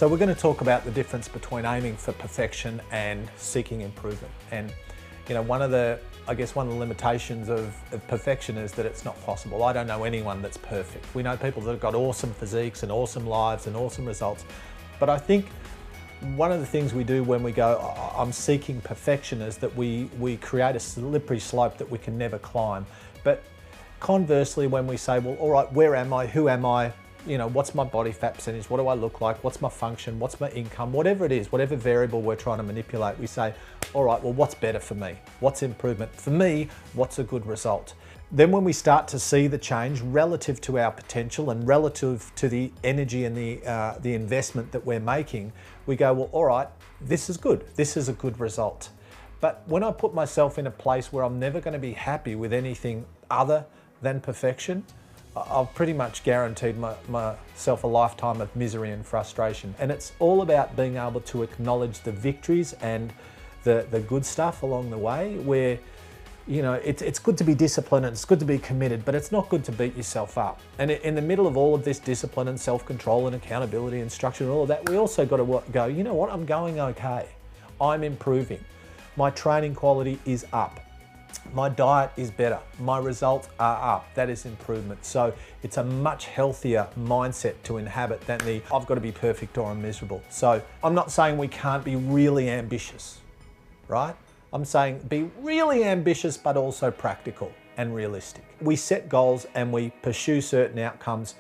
So we're going to talk about the difference between aiming for perfection and seeking improvement. And you know, one of the limitations of perfection is that it's not possible. I don't know anyone that's perfect. We know people that have got awesome physiques and awesome lives and awesome results. But I think one of the things we do when we go, I'm seeking perfection, is that we create a slippery slope that we can never climb. But conversely, when we say, well, all right, where am I? Who am I? You know, what's my body fat percentage? What do I look like? What's my function? What's my income? Whatever it is, whatever variable we're trying to manipulate, we say, all right, well, what's better for me? What's improvement? For me, what's a good result? Then when we start to see the change relative to our potential and relative to the energy and the investment that we're making, we go, well, all right, this is good. This is a good result. But when I put myself in a place where I'm never going to be happy with anything other than perfection, I've pretty much guaranteed myself a lifetime of misery and frustration. And it's all about being able to acknowledge the victories and the good stuff along the way, where, you know, it's good to be disciplined and it's good to be committed, but it's not good to beat yourself up. And in the middle of all of this discipline and self-control and accountability and structure and all of that, we also got to go, you know what, I'm going okay. I'm improving. My training quality is up. My diet is better. My results are up. That is improvement. So it's a much healthier mindset to inhabit than the I've got to be perfect or I'm miserable. So I'm not saying we can't be really ambitious, right? I'm saying be really ambitious, but also practical and realistic. We set goals and we pursue certain outcomes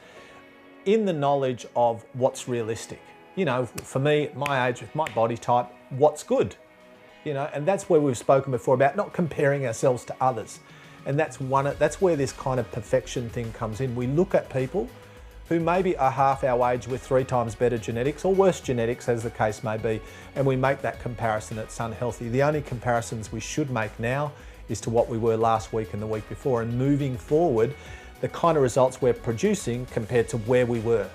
in the knowledge of what's realistic. You know, for me, at my age, with my body type, what's good? You know, and that's where we've spoken before about not comparing ourselves to others. And that's where this kind of perfection thing comes in. We look at people who maybe are half our age with 3 times better genetics or worse genetics, as the case may be, and we make that comparison. It's unhealthy. The only comparisons we should make now is to what we were last week and the week before, and moving forward, the kind of results we're producing compared to where we were.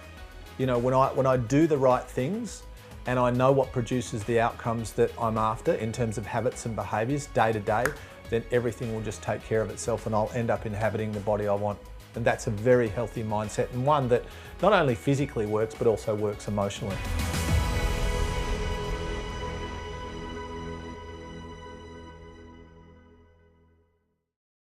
You know, when I do the right things, and I know what produces the outcomes that I'm after in terms of habits and behaviours day to day, then everything will just take care of itself and I'll end up inhabiting the body I want. And that's a very healthy mindset, and one that not only physically works, but also works emotionally.